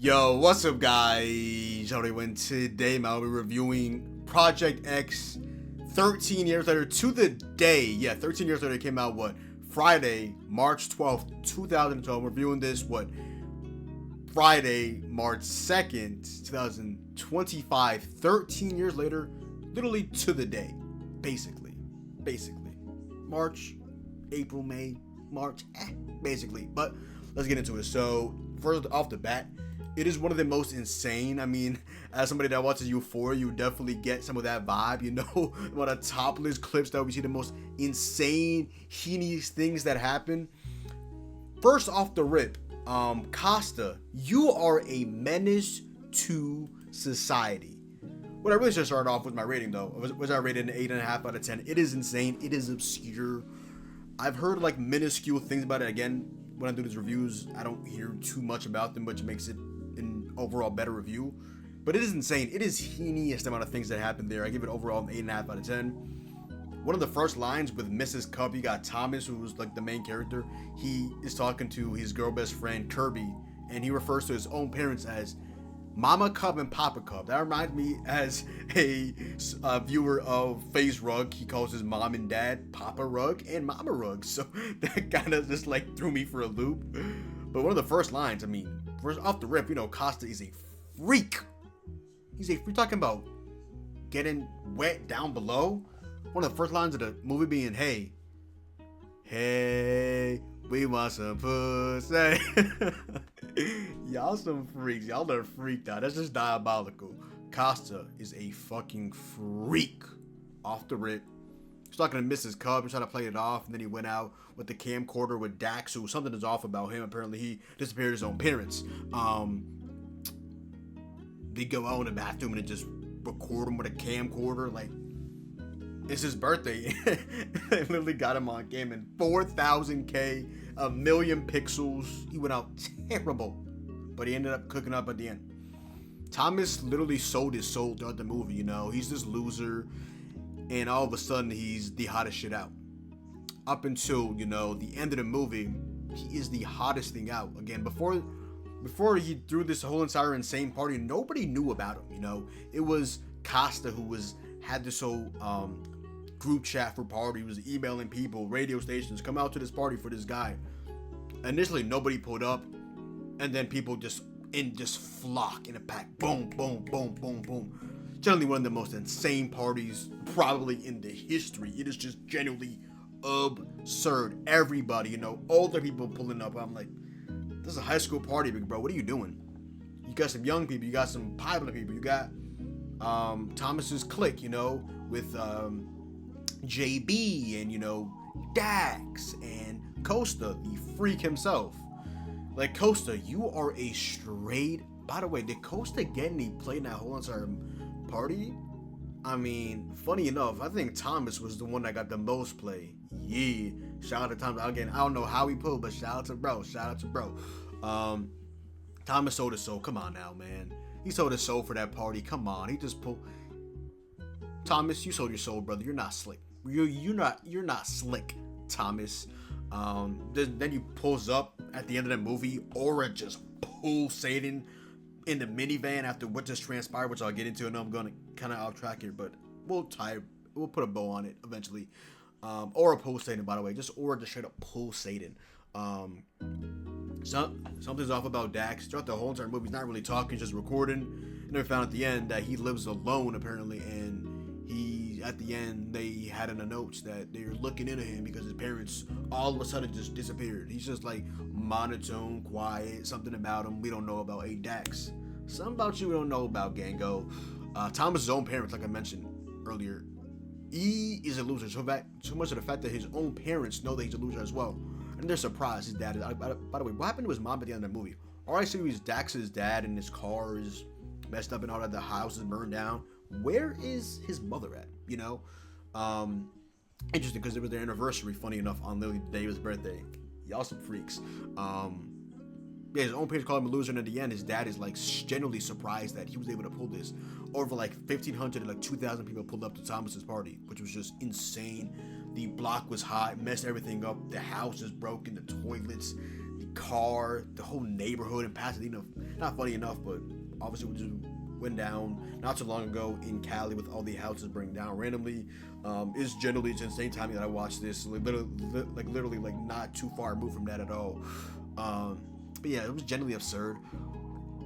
Yo, what's up, guys? When today I'll be reviewing Project X 13 years later to the day. Yeah, 13 years later, it came out, Friday, March 12th, 2012. I'm reviewing this, Friday, March 2nd, 2025. 13 years later, literally to the day. Basically. March, April, May, March, basically. But let's get into it. So, first off the bat, it is one of the most insane. I mean, as somebody that watches Euphoria, you definitely get some of that vibe, one of the topless clips that we see the most insane, heinous things that happen. First off the rip, Costa, you are a menace to society. What I really should start off with my rating though, was I rated an 8.5 out of 10. It is insane. It is obscure. I've heard like minuscule things about it. Again, when I do these reviews, I don't hear too much about them, which makes it an overall better review. But it is insane. It is heinous the amount of things that happen there. I give it overall an 8.5 out of 10. One of the first lines with Mrs. Cup, you got Thomas, who's like the main character. He is talking to his girl best friend Kirby, and he refers to his own parents as Mama Cub and Papa Cub. That reminds me, as a viewer of FaZe Rug, he calls his mom and dad Papa Rug and Mama Rug. So that kind of just like threw me for a loop. But one of the first lines, I mean, first off the rip, Costa is a freak. We're talking about getting wet down below. One of the first lines of the movie being, hey, we want some pussy. Y'all some freaks. Y'all are freaked out. That's just diabolical. Costa is a fucking freak. Off the rip. He's talking to Mrs. Cub and trying to play it off, and then he went out with the camcorder with Dax, who something is off about him. Apparently he disappeared his own parents. They go out in the bathroom and just record him with a camcorder. Like, it's his birthday. They literally got him on game in 4,000K, a million pixels. He went out terrible, but he ended up cooking up at the end. Thomas literally sold his soul throughout the movie. He's this loser, and all of a sudden he's the hottest shit out. Up until the end of the movie, he is the hottest thing out. Again, before he threw this whole entire insane party, nobody knew about him. It was Costa who had this whole group chat for party. He was emailing people, radio stations, come out to this party for this guy. Initially, nobody pulled up, and then people just flock in a pack. Boom, boom, boom, boom, boom. Generally one of the most insane parties probably in the history. It is just genuinely absurd. Everybody, older people pulling up. I'm like, this is a high school party, big bro. What are you doing? You got some young people. You got some popular people. You got Thomas's clique, with JB and Dax and Costa, the freak himself. Like, Costa, you are a straight. By the way, did Costa get any play in that whole entire party? I mean, funny enough, I think Thomas was the one that got the most play. Yeah, shout out to Thomas. Again, I don't know how he pulled, but shout out to bro. Thomas sold his soul. Come on now, man. He sold his soul for that party. Come on, he just pulled. Thomas, you sold your soul, brother. You're not slick. You're not slick, Thomas. Then he pulls up at the end of the movie. Aura just pulsating in the minivan after what just transpired, which I'll get into. I know I'm gonna kind of off track here, but we'll put a bow on it eventually. Aura pulsating, by the way, just Aura just straight up pulsating. Something's off about Dax. Throughout the whole entire movie, he's not really talking, just recording. And then we found at the end that he lives alone apparently, and at the end they had in the notes that they're looking into him because his parents all of a sudden just disappeared. He's just like monotone, quiet, something about him we don't know about. Hey Dax, something about you we don't know about, Gango. Thomas's own parents, like I mentioned earlier, he is a loser. So much of the fact that his own parents know that he's a loser as well, and they're surprised his dad is. By the way, what happened to his mom at the end of the movie? All I see was Dax's dad, and his car is messed up and all that. The house is burned down. Where is his mother at? Interesting, because it was their anniversary, funny enough, on literally the day of his birthday. Y'all some freaks. His own parents called him a loser, and at the end, his dad is like genuinely surprised that he was able to pull this. Over like 1,500 and like 2,000 people pulled up to Thomas's party, which was just insane. The block was hot, messed everything up. The house is broken, the toilets, the car, the whole neighborhood in Pasadena. Not funny enough, but obviously we just went down not too long ago in Cali with all the houses burning down randomly. It's generally just the same timing that I watched this, literally like not too far removed from that at all. But yeah, it was generally absurd.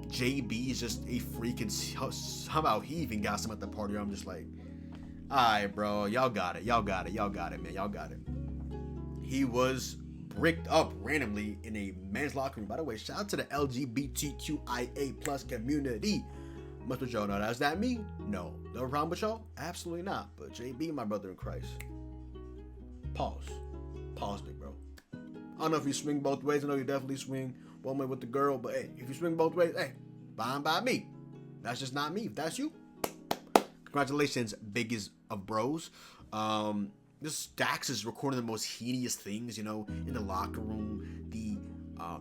JB is just a freaking, somehow he even got some at the party. I'm just like, alright, bro, y'all got it, man, y'all got it. He was bricked up randomly in a men's locker room. By the way, shout out to the LGBTQIA plus community. Much of y'all know that. Is that me? No. No problem with y'all? Absolutely not. But JB, my brother in Christ. Pause, big bro. I don't know if you swing both ways. I know you definitely swing one way with the girl, but hey, if you swing both ways, hey, fine by me. That's just not me. If that's you, congratulations, biggest of bros. This Dax is recording the most hideous things, you know, in the locker room,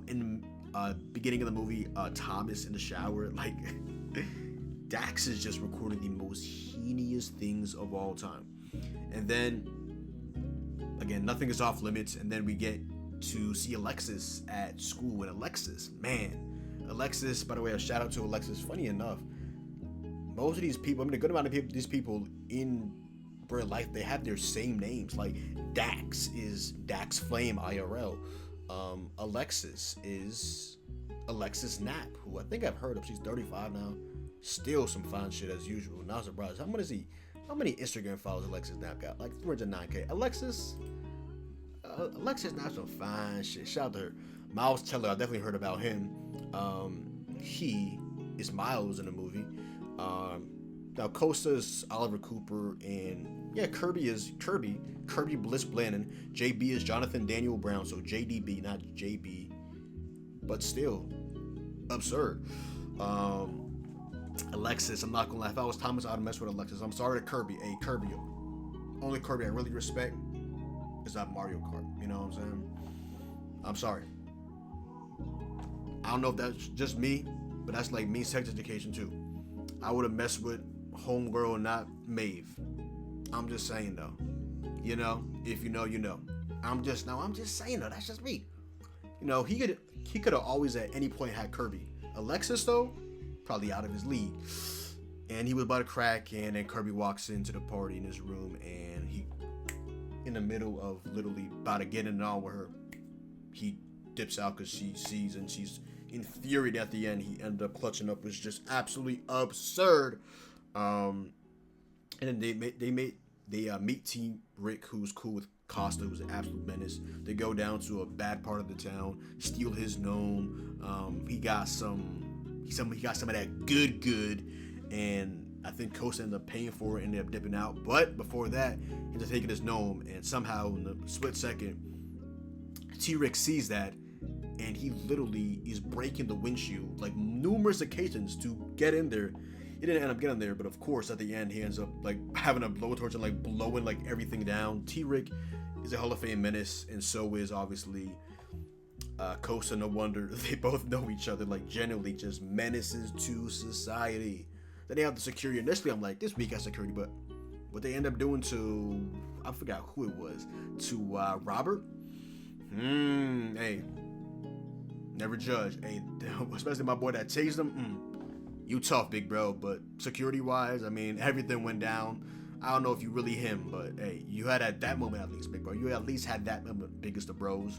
in the beginning of the movie, Thomas in the shower, like, Dax is just recording the most hideous things of all time. And then, again, nothing is off limits, and then we get to see Alexis at school, and Alexis, by the way, a shout out to Alexis. Funny enough, most of these people, I mean, a good amount of people, these people in real life, they have their same names. Like Dax is Dax Flame IRL. Alexis is Alexis Knapp, who I think I've heard of. She's 35 now. Still some fine shit as usual. Not surprised. How many Instagram followers Alexis Knapp got? Like 309K. Alexis Knapp some fine shit. Shout out to her. Miles Teller, I definitely heard about him. He is Miles in the movie. Now Costa is Oliver Cooper, and yeah, Kirby Bliss Blannon. JB is Jonathan Daniel Brown, so JDB, not JB, but still absurd. Alexis, I'm not gonna lie, if I was Thomas, I'd mess with Alexis. I'm sorry to Kirby. Hey, Kirby, only Kirby I really respect is that Mario Kart. You know what I'm saying? I'm sorry. I don't know if that's just me, but that's like me sex education too. I would have messed with homegirl, not Maeve. I'm just saying though. You know, if you know, you know. I'm just saying though. That's just me. You know, he could have always at any point had Kirby. Alexis though, probably out of his league. And he was about to crack, and then Kirby walks into the party in his room, and he, in the middle of literally about to get it on with her, he dips out because she sees, and she's infuriated at the end. He ended up clutching up. It was just absolutely absurd. And then they meet T. Rick, who's cool with Costa, who's an absolute menace. They go down to a bad part of the town, steal his gnome. He got some of that good, and I think Costa ended up paying for it, ended up dipping out. But before that, he ended up taking his gnome, and somehow in the split second, T-Rex sees that, and he literally is breaking the windshield like numerous occasions to get in there. He didn't end up getting there, but of course at the end he ends up like having a blowtorch and like blowing like everything down. T-Rick is a Hall of Fame menace, and so is obviously Costa. No wonder they both know each other, like genuinely just menaces to society. Then they have the security. Initially I'm like, this weak has security, but what they end up doing to, I forgot who it was, to Robert. Hey, never judge. Hey, especially my boy that chased him. You tough, big bro. But security wise, I mean, everything went down. I don't know if you really him, but hey, you had at that moment at least, big bro. You at least had that moment, biggest of bros.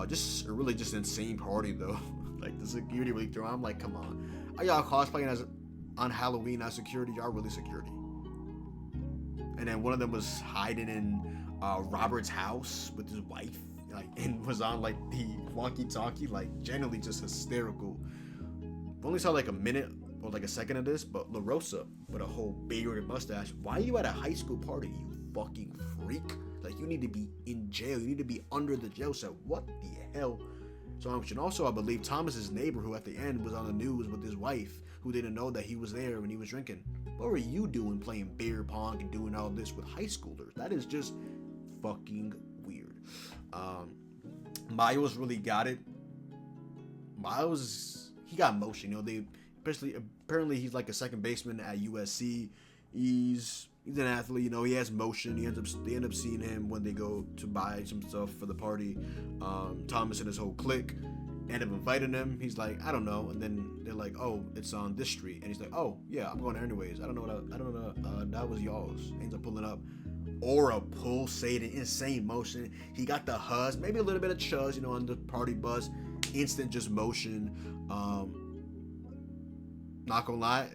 Just a really just insane party though. Like the security really threw. I'm like, come on, are y'all cosplaying as on Halloween as security? Y'all really security? And then one of them was hiding in Robert's house with his wife, like, and was on like the walkie-talkie, like generally just hysterical. I only saw like a minute or like a second of this, but La Rosa with a whole beard mustache. Why are you at a high school party, you fucking freak? Like, you need to be in jail. You need to be under the jail cell. What the hell? So, and also, I believe Thomas's neighbor, who at the end was on the news with his wife, who didn't know that he was there when he was drinking. What were you doing playing beer pong and doing all this with high schoolers? That is just fucking weird. Miles really got it. Miles, he got motion. You know, apparently he's like a second baseman at USC. He's He's an athlete, he has motion. They end up seeing him when they go to buy some stuff for the party. Thomas and his whole clique end up inviting him. He's like, I don't know. And then they're like, oh, it's on this street. And he's like, oh, yeah, I'm going there anyways. I don't know. That was y'all's. Ends up pulling up. Aura pulsating, insane motion. He got the huzz, maybe a little bit of chuzz, on the party bus. Instant just motion. Not gonna lie,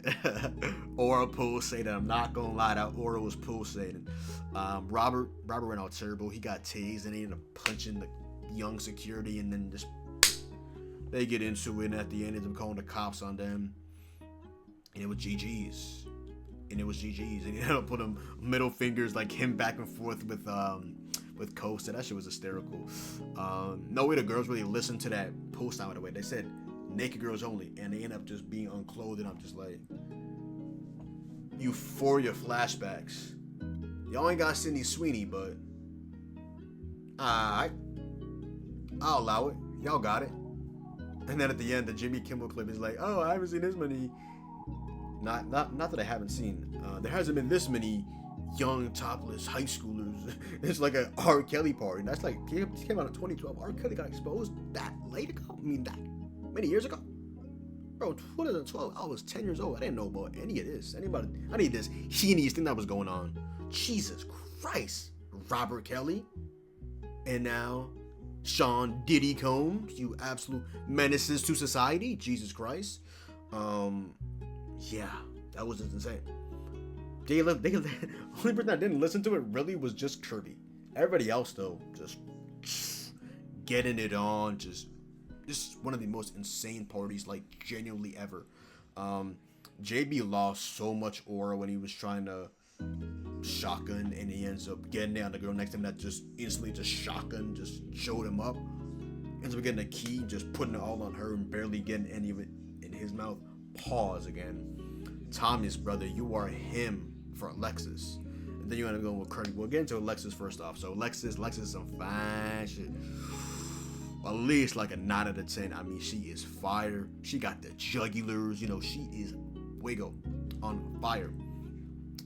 Aura pulsated. I'm not gonna lie, that Aura was pulsating. Robert went out terrible. He got tased and he ended up punching the young security, and then just they get into it. And at the end, they're calling the cops on them, and it was GG's. And he ended up putting middle fingers, like him back and forth with Costa. That shit was hysterical. No way the girls really listened to that post out of the way. They said naked girls only, and they end up just being unclothed, and I'm just like, Euphoria flashbacks. Y'all ain't got Sydney Sweeney, but I'll allow it. Y'all got it. And then at the end, the Jimmy Kimmel clip is like, oh, I haven't seen this many. Not that I haven't seen. There hasn't been this many young topless high schoolers. It's like a R. Kelly party. And that's like, he came out in 2012. R. Kelly got exposed that late ago. I mean, that many years ago. Bro, 2012, I was 10 years old. I didn't know about any of this. I need this heinous thing that was going on. Jesus Christ. Robert Kelly. And now Sean Diddy Combs. You absolute menaces to society. Jesus Christ. Yeah, that was just insane. The only person that didn't listen to it really was just Kirby. Everybody else, though, just getting it on. Just one of the most insane parties, like, genuinely ever. JB lost so much aura when he was trying to shotgun, and he ends up getting down the girl next to him that just instantly just shotgun, just showed him up. Ends up getting a key, just putting it all on her and barely getting any of it in his mouth. Pause again. Thomas, brother, you are him for Alexis. And then you end up going with Kirby. We'll get into Alexis first off. So Alexis is some fine shit. At least like a 9 out of 10. I mean, she is fire. She got the jugulars. She is wiggle on fire.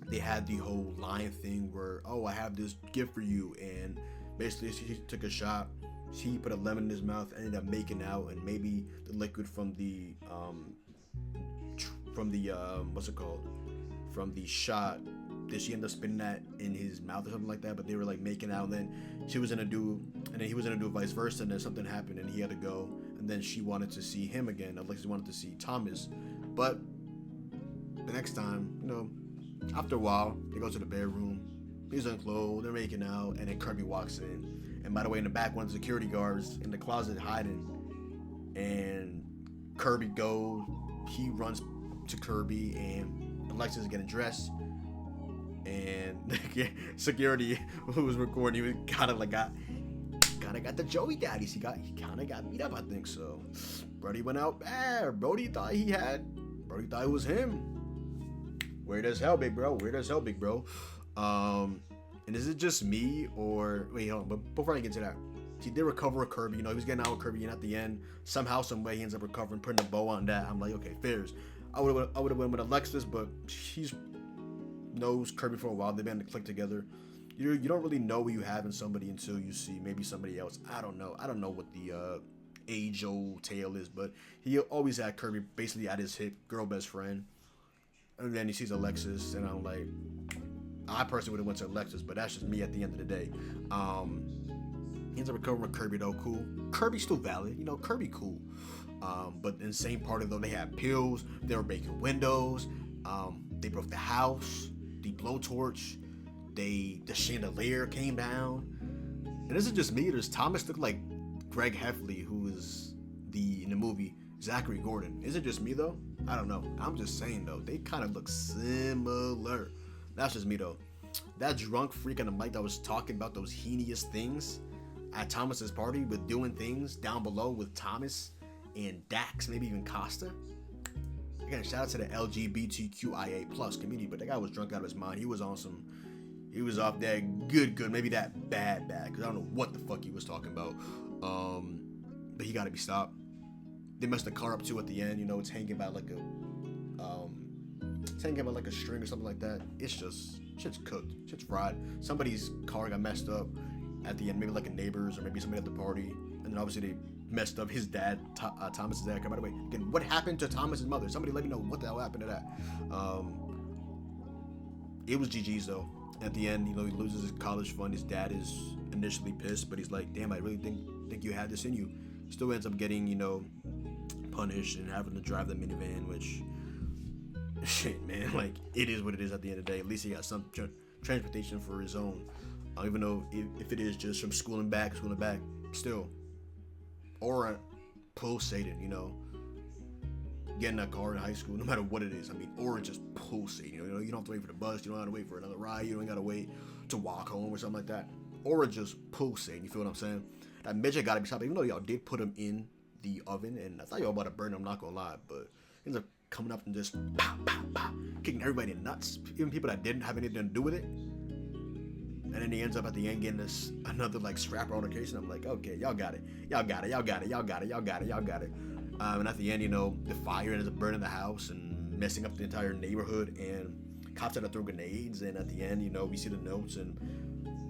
They had the whole line thing where, oh, I have this gift for you. And basically she took a shot. She put a lemon in his mouth, ended up making out, and maybe the liquid from the what's it called? From the shot, did she end up spitting that in his mouth or something like that? But they were like making out, and then he was gonna do vice versa, and then something happened and he had to go, and then she wanted to see him again. Alexis wanted to see Thomas, but the next time, after a while, they go to the bedroom. He's unclothed, they're making out, and then Kirby walks in. And by the way, in the back, one of the security guards in the closet hiding, and Kirby goes, he runs to Kirby, and Alexis is getting dressed, and security who was recording, he kind of got the Joey daddies. He kind of got beat up, I think so. Brody went out bad. Brody thought it was him. Weird as hell, big bro. And is it just me, or wait, hold on, but before I get to that, he did recover a Kirby. He was getting out with Kirby, and at the end, somehow, some way, he ends up recovering, putting a bow on that. I'm like, okay, fairs. I would have went with Alexis, but she's knows Kirby for a while. They've been to click together. You don't really know what you have in somebody until you see maybe somebody else. I don't know what the age-old tale is, but he always had Kirby basically at his hip, girl best friend. And then he sees Alexis, and I'm like, I personally would have went to Alexis, but that's just me at the end of the day. He ends up recovering with Kirby, though. Cool. Kirby's still valid. Kirby cool. But in the same party, though, they had pills. They were breaking windows. They broke the house. The blowtorch. The chandelier came down. And this is just me. There's Thomas looked like Greg Heffley, who is in the movie Zachary Gordon. Is it just me, though? I don't know. I'm just saying, though. They kind of look similar. That's just me, though. That drunk freak on the mic that was talking about those heinous things at Thomas's party with doing things down below with Thomas and Dax, maybe even Costa. Again, shout out to the LGBTQIA plus community, but that guy was drunk out of his mind. He was off that good, maybe that bad, because I don't know what the fuck he was talking about. But he got to be stopped. They messed the car up too at the end. It's hanging by like a 10 came out like a string or something like that. It's just shit's cooked, shit's fried. Somebody's car got messed up at the end, maybe like a neighbor's or maybe somebody at the party, and then obviously they messed up his dad, Thomas's dad. By the way, again, what happened to Thomas's mother? Somebody let me know what the hell happened to that. It was GG's though. At the end, he loses his college fund. His dad is initially pissed, but he's like, damn, I really think you had this in you. Still ends up getting, punished and having to drive the minivan, which, shit, man, like, it is what it is at the end of the day. At least he got some transportation for his own. Even though if it is just from school and back, still. Or pulsating, getting a car in high school, no matter what it is. I mean, or just pulsating. You don't have to wait for the bus. You don't have to wait for another ride. You don't got to wait to walk home or something like that. Or just pulsating. You feel what I'm saying? That midget got to be stopped. Even though y'all did put him in the oven, and I thought y'all about to burn him. I'm not gonna lie, but he ends up coming up and just pow, pow, pow, kicking everybody in nuts, even people that didn't have anything to do with it. And then he ends up at the end getting this another like scrap altercation. I'm like, okay, y'all got it. And at the end, the fire ends up burning the house and messing up the entire neighborhood. And cops had to throw grenades. And at the end, we see the notes. And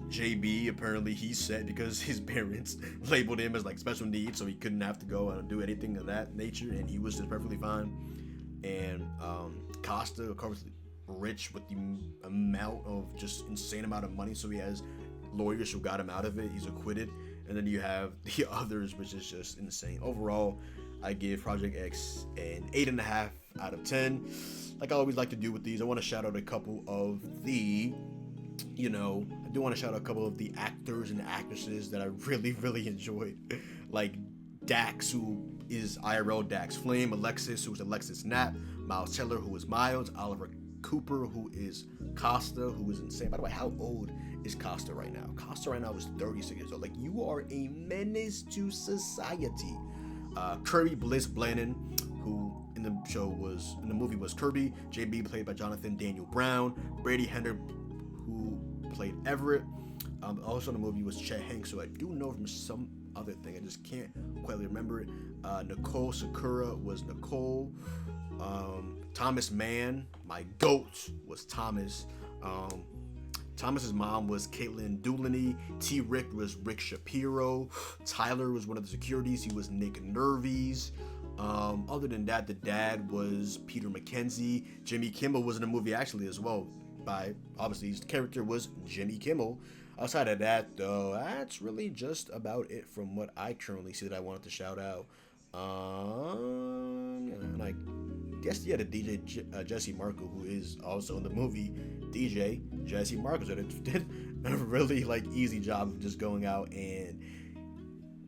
JB, apparently he's set because his parents labeled him as like special needs, so he couldn't have to go and do anything of that nature. And he was just perfectly fine. And Costa, of course, rich with the amount of just insane amount of money, so he has lawyers who got him out of it. He's acquitted. And then you have the others, which is just insane. Overall, I give Project X an 8.5 out of 10. Like I always like to do with these, I want to shout out a couple of the I do want to shout out a couple of the actors and actresses that I really enjoyed, like Dax, who is IRL Dax Flame, Alexis, who is Alexis Knapp, Miles Teller, who is Miles, Oliver Cooper, who is Costa, who is insane. By the way, how old is Costa right now? Costa right now is 36 years old. Like, you are a menace to society. Kirby Bliss Blannon, who in the movie was Kirby. JB, played by Jonathan Daniel Brown. Brady Henner, who played Everett. Also in the movie was Chet Hanks, so I do know from some other thing. I just can't quite remember it. Nicole Sakura was Nicole. Thomas Mann, my goat, was Thomas. Thomas's mom was Caitlin Doolany. T. Rick was Rick Shapiro. Tyler was one of the securities. He was Nick Nervies. Other than that, the dad was Peter McKenzie. Jimmy Kimmel was in the movie actually as well. Obviously, his character was Jimmy Kimmel. Outside of that, though, that's really just about it from what I currently see that I wanted to shout out. And I guess the DJ Jesse Marco, who is also in the movie. DJ Jesse Marco did a really easy job of just going out and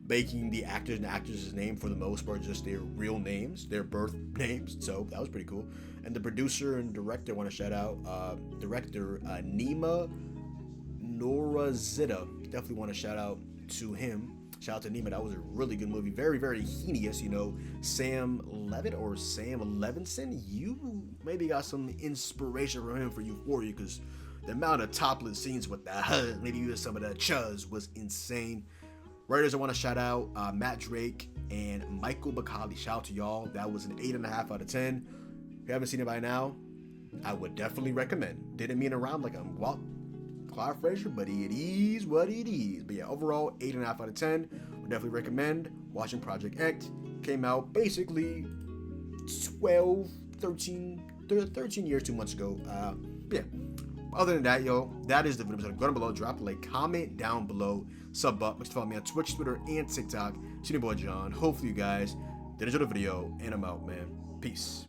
making the actors and actresses' name for the most part just their real names, their birth names. So that was pretty cool. And the producer and director, I want to shout out director Nima Norazita. Definitely want to shout out to him. Shout out to Nima. That was a really good movie. Very, very heinous. Sam Levitt or Sam Levinson. You maybe got some inspiration from him for Euphoria, because the amount of topless scenes with that, maybe even some of the chuzz, was insane. Writers, I want to shout out Matt Drake and Michael Bacali. Shout out to y'all. That was an 8.5 out of 10. If you haven't seen it by now, I would definitely recommend. Didn't mean to rhyme like I'm Clyde Frazier, but it is what it is. But yeah, overall, 8.5 out of 10. Would definitely recommend watching Project X. Came out basically 13 years, 2 months ago. Yeah. Other than that, that is the video. Go down below, drop a like, comment down below, sub up. Make sure to follow me on Twitch, Twitter, and TikTok. It's your boy John. Hopefully you guys did enjoy the video, and I'm out, man. Peace.